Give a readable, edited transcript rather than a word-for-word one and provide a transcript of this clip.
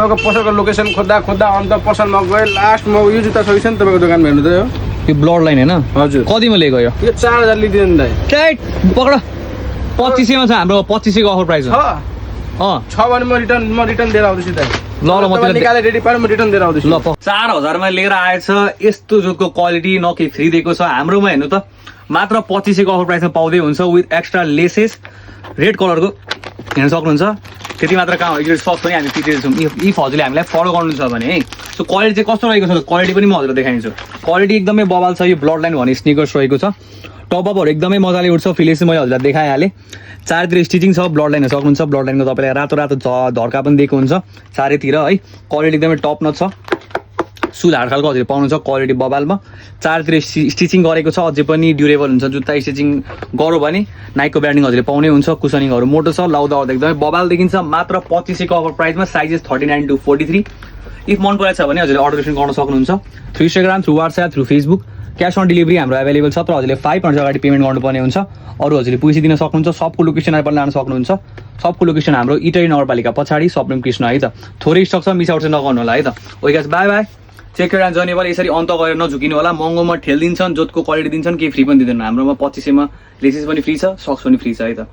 तपाईँको पसलको लोकेसन खोज्दा खोज्दा अन्त पसलमा गएँ लास्टमा यो जुत्ता छ कि छैन तपाईँको दोकानमा हेर्नु त यो यो ब्लड लाइन होइन हजुर कतिमा लिएको यो यो 4000 लिदिनु दाइ टाइट पक्र 2500 मा छ हाम्रो 2500 को अफर प्राइस हो छ भने म रिटर्न दिएर आउँदैछु दाइ ल ल म तपाईँ निकालेर रेडी पारेर म रिटर्न दिएर आउँदैछु ल 4000 मा लिएर आएछ यस्तो जुटको क्वालिटी न के फ्री दिएको छ हाम्रोमा हेर्नु त मात्र 2500 को अफर प्राइसमा पाउँदै हुन्छ विथ एक्स्ट्रा लेसेस रेड कलरको हेर्न सक्नुहुन्छ त्यति मात्र कहाँ हो सक्स पनि हामी पिटेको छौँ इफ हजुरले हामीलाई फलो गर्नु छ भने है सो क्वालिटी चाहिँ कस्तो रहेको छ क्वालिटी पनि म हजुरलाई देखाइदिन्छु क्वालिटी एकदमै बबाल छ यो ब्लड लाइन भन्ने स्निकर्स रहेको छ टपअपहरू एकदमै मजाले उठ्छ फिलेस मैले हजुरलाई देखाइहालेँ चारैतिर स्टिचिङ छ ब्लड लाइन सक्नुहुन्छ ब्लड लाइनको तपाईँलाई रातो रातो धर्का पनि दिएको हुन्छ चारैतिर है क्वालिटी एकदमै टप नच छ सुल हाड खालको हजुरले पाउनुहुन्छ क्वालिटी बबालमा चारतिर स्टिचिङ गरेको छ अझै पनि ड्युरेबल हुन्छ जुत्ता स्टिचिङ गऱ्यो भने नाइकको ब्रान्डिङ हजुरले पाउनै हुन्छ कुसनिङहरू मोटो छ लाउँदा एकदमै बबाल देखिन्छ मात्र 2500 को अफर प्राइसमा साइजेस 39 to 43 इफ मन परेको छ भने हजुरले अर्डर गर्न सक्नुहुन्छ through Instagram through WhatsApp through Facebook cash on delivery हाम्रो एभाइलेबल छ तर हजुरले 5 मिनट अगाडि पेमेन्ट गर्नुपर्ने हुन्छ अरू हजुरले पैसा दिन सक्नुहुन्छ सबको लोकेसन पनि लान सक्नुहुन्छ सबको लोकेसन हाम्रो इटरी नगरपालिका पछाडि सप्रिम कृष्ण है त थोरै स्टक छ मिस आउट चाहिँ नगर्नु होला है त okay guys bye bye check गरेर जाने वाला यसरी अन्त गरेर नझुकिनु होला महँगोमा ठेल दिन्छन् जोतको क्वालिटी दिन्छन् केही फ्री पनि दिँदैन हाम्रोमा 2500 मा लेसेस पनि फ्री छ सक्स पनि फ्री छ है त